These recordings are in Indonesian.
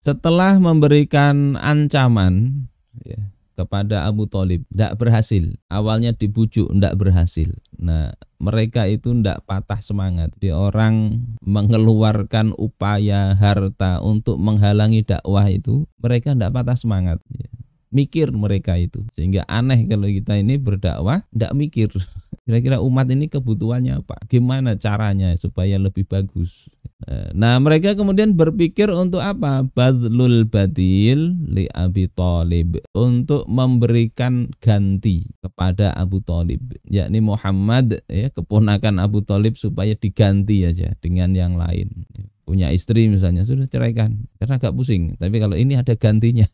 Setelah memberikan ancaman ya, kepada Abu Thalib, tidak berhasil. Awalnya dibujuk, tidak berhasil. Nah, mereka itu tidak patah semangat. Di orang mengeluarkan upaya harta untuk menghalangi dakwah itu, mereka tidak patah semangat. Mikir mereka itu. Sehingga aneh kalau kita ini berdakwah, tidak mikir. Kira-kira umat ini kebutuhannya apa? Gimana caranya supaya lebih bagus? Nah, mereka kemudian berpikir untuk apa? Badlul badil li Abi Thalib, untuk memberikan ganti kepada Abu Thalib, yakni Muhammad ya, keponakan Abu Thalib, supaya diganti aja dengan yang lain. Punya istri misalnya, sudah ceraikan karena agak pusing. Tapi kalau ini ada gantinya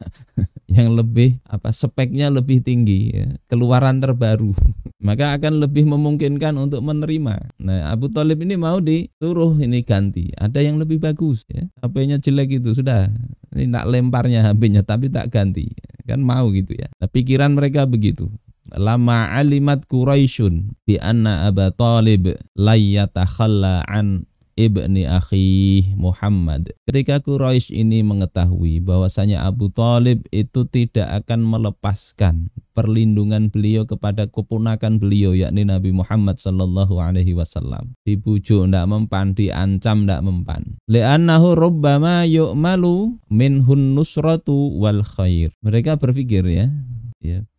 yang lebih speknya lebih tinggi ya, keluaran terbaru, maka akan lebih memungkinkan untuk menerima. Nah, Abu Thalib ini mau disuruh ini ganti, ada yang lebih bagus ya. HP-nya jelek itu sudah, ini tak lemparnya HP-nya tapi tak ganti. Kan mau gitu ya. Nah, pikiran mereka begitu. Lama alimat Quraisyun bi anna Abu Thalib la yatakhalla an ibni akhi Muhammad. Ketika Quraisy ini mengetahui bahwasanya Abu Thalib itu tidak akan melepaskan perlindungan beliau kepada keponakan beliau, yakni Nabi Muhammad sallallahu alaihi wasallam. Dibujuk ndak mempan, diancam ndak mempan. Li'annahu rubbama yu'malu minhun nusratu wal khair. Mereka berpikir ya,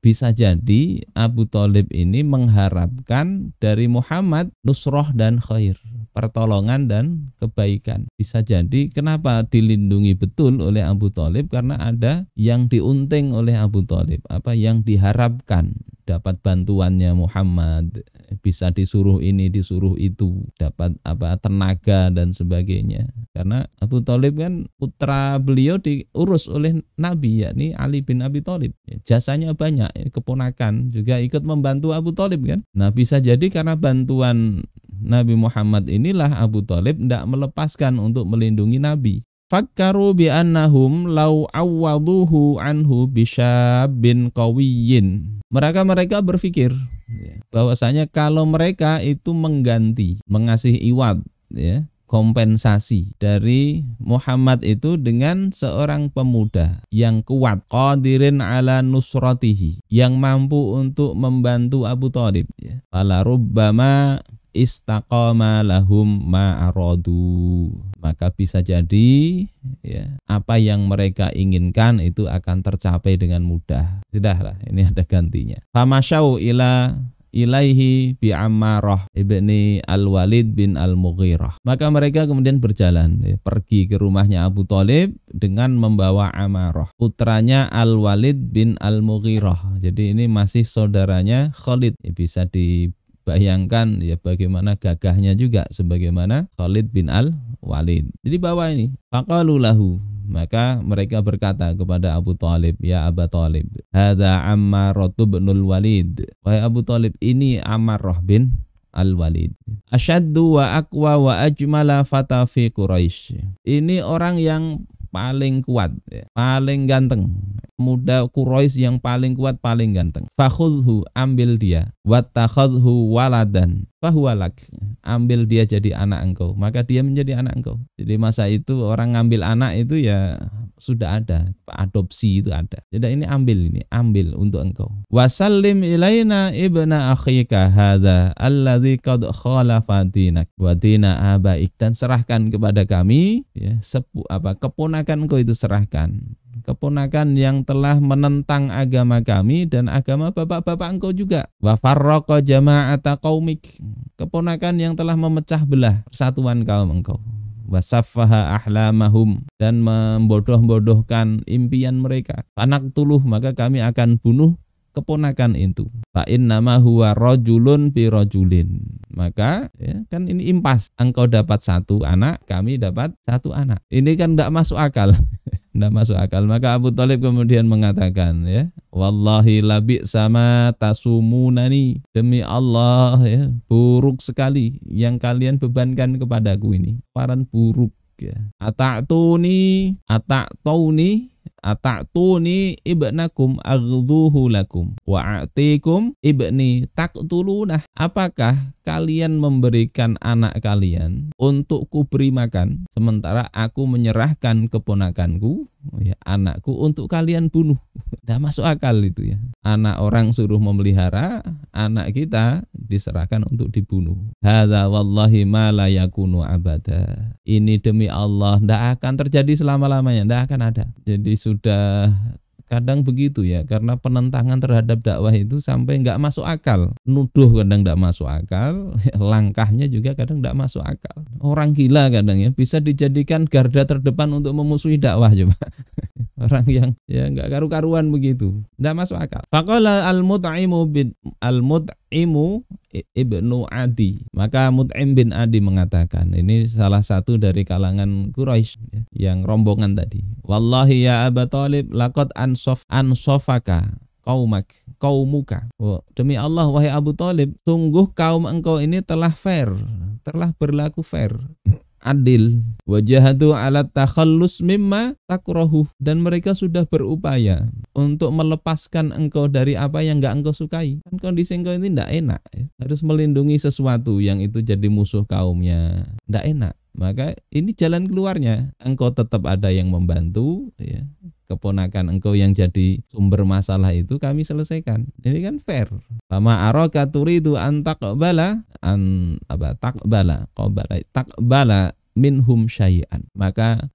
bisa jadi Abu Thalib ini mengharapkan dari Muhammad nusrah dan khair, pertolongan dan kebaikan. Bisa jadi kenapa dilindungi betul oleh Abu Thalib, karena ada yang diunting oleh Abu Thalib, apa yang diharapkan dapat bantuannya Muhammad, bisa disuruh ini disuruh itu, dapat tenaga dan sebagainya. Karena Abu Thalib kan putra beliau diurus oleh Nabi, yakni Ali bin Abi Thalib. Jasanya banyak, keponakan juga ikut membantu Abu Thalib kan. Nah, bisa jadi karena bantuan Nabi Muhammad inilah Abu Thalib tidak melepaskan untuk melindungi Nabi. Fakkaru bi annahum law awwaduhu anhu bisyabin qawiyyin. Mereka berpikir bahwasanya kalau mereka itu mengganti, mengasih iwad ya, kompensasi dari Muhammad itu dengan seorang pemuda yang kuat, qadirin ala nusratihi, yang mampu untuk membantu Abu Thalib ya. Fala rubbama istaqama lahum ma aradu. Maka bisa jadi ya, apa yang mereka inginkan itu akan tercapai dengan mudah. Sudahlah, ini ada gantinya. Famasyau ilaihi bi Ammarah ibni Al-Walid bin Al-Mughirah. Maka mereka kemudian berjalan ya, pergi ke rumahnya Abu Thalib dengan membawa Ammarah, putranya Al-Walid bin Al-Mughirah. Jadi ini masih saudaranya Khalid ya, bisa dibayangkan ya bagaimana gagahnya juga sebagaimana Khalid bin Al-Walid. Jadi bawa ini. Faqalu lahu, maka mereka berkata kepada Abu Thalib, ya Abu Thalib, hadza Ammarah binul Walid. Wahai Abu Thalib, ini Ammarah bin Al-Walid. Asyaddu wa aqwa wa ajmala fata fi Quraisy. Ini orang yang paling kuat, ya, paling ganteng. Muda Quraisy yang paling kuat, paling ganteng. Fakhudhu, ambil dia. Wattakhadhu waladan fahuwa lak. Ambil dia jadi anak engkau, maka dia menjadi anak engkau. Jadi masa itu orang ngambil anak itu ya sudah ada, adopsi itu ada. Jadi ini ambil untuk engkau. Wasallim ilaina ibna akhika hadza alladzi qad khalafa dinak wa dina abaik, dan serahkan kepada kami ya, keponakan engkau itu serahkan. Keponakan yang telah menentang agama kami dan agama bapak-bapak engkau juga. Wa farraqa jama'ata qaumik, keponakan yang telah memecah belah persatuan kaum engkau. Wa saffaha ahlamahum, dan membodoh-bodohkan impian mereka. Fanaktuluh, maka kami akan bunuh keponakan itu. Fa innama huwa rajulun bi rajulin. Maka ya, kan ini impas. Engkau dapat satu anak, kami dapat satu anak. Ini kan tidak masuk akal. Tidak masuk akal. Maka Abu Thalib kemudian mengatakan ya, wallahi labi sama tasumunani, demi Allah ya, buruk sekali yang kalian bebankan kepadaku ini, paran buruk ya. Ata'tauni ata'tuni ibnakum aghdhuhu lakum wa a'tikum ibni taqtulunah. Apakah kalian memberikan anak kalian untuk kuberi makan, sementara aku menyerahkan keponakanku, ya, anakku untuk kalian bunuh? Tidak masuk akal itu ya. Anak orang suruh memelihara, anak kita diserahkan untuk dibunuh. Hadza wallahi ma la yakunu abada. Ini demi Allah tidak akan terjadi selama-lamanya, tidak akan ada. Jadi sudah kadang begitu ya, karena penentangan terhadap dakwah itu sampai nggak masuk akal. Nuduh kadang nggak masuk akal, langkahnya juga kadang nggak masuk akal. Orang gila kadang ya, bisa dijadikan garda terdepan untuk memusuhi dakwah coba. Orang yang ya nggak karu-karuan begitu, nggak masuk akal. Faqala al-Mut'imu ibnu Adi. Maka Mut'im bin Adi mengatakan, ini salah satu dari kalangan Quraisy ya, yang rombongan tadi. Wallahi ya Aba Thalib laqad ansofaka qaumuka. Oh, demi Allah wahai Abu Thalib, sungguh kaum engkau ini telah fair, telah berlaku fair, adil. Wajahadu ala takhallus mimma takrahu, dan mereka sudah berupaya untuk melepaskan engkau dari apa yang enggak engkau sukai. Kan kondisi engkau ini enggak enak ya. Harus melindungi sesuatu yang itu jadi musuh kaumnya, enggak enak. Maka ini jalan keluarnya, engkau tetap ada yang membantu ya. Keponakan engkau yang jadi sumber masalah itu kami selesaikan. Ini kan fair. Fama araka turidu an taqbala minhum syai'an. Maka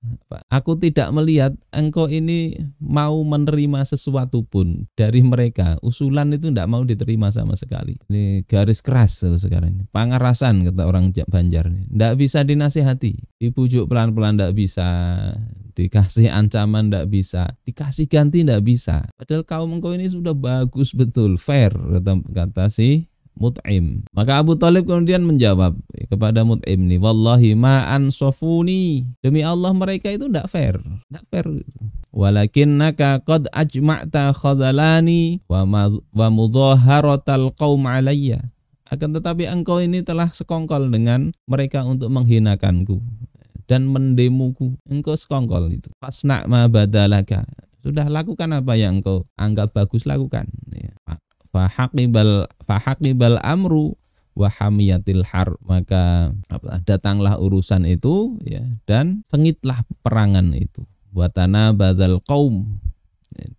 aku tidak melihat engkau ini mau menerima sesuatu pun dari mereka. Usulan itu tidak mau diterima sama sekali. Ini garis keras sekarang ini. Pangarasan kata orang Banjar. Tidak bisa dinasihati. Dipujuk pelan-pelan tidak bisa. Dikasih ancaman tidak bisa. Dikasih ganti tidak bisa. Padahal kaum engkau ini sudah bagus betul. Fair kata si Mut'im. Maka Abu Thalib kemudian menjawab kepada Mut'im ini, wallahi ma ansofuni, demi Allah mereka itu tidak fair, tidak fair. Walakinnaka qad ajma'ta khadalani wa mudhaharatal qaum alayya. Akan tetapi engkau ini telah sekongkol dengan mereka untuk menghinakanku dan mendemuku. Engkau sekongkol itu. Fasna' ma badalaka. Sudah lakukan apa yang engkau anggap bagus, lakukan ya. Fahaqibal amru wa hamiyatil har. Maka datanglah urusan itu ya, dan sengitlah perangan itu. Watana badal qaum,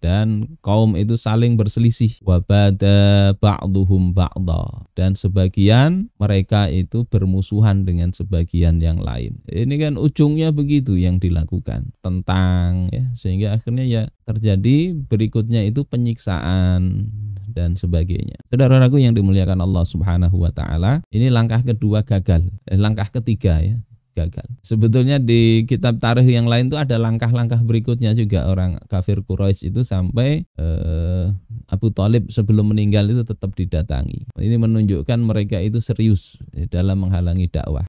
dan kaum itu saling berselisih. Wa bada ba'duhum ba'da, dan sebagian mereka itu bermusuhan dengan sebagian yang lain. Ini kan ujungnya begitu yang dilakukan, tentang ya, sehingga akhirnya ya terjadi berikutnya itu penyiksaan dan sebagainya. Saudara-saudaraku yang dimuliakan Allah Subhanahu wa taala, ini langkah kedua gagal. Langkah ketiga ya, gagal. Sebetulnya di kitab tarikh yang lain itu ada langkah-langkah berikutnya juga. Orang kafir Quraisy itu sampai Abu Thalib sebelum meninggal itu tetap didatangi. Ini menunjukkan mereka itu serius dalam menghalangi dakwah.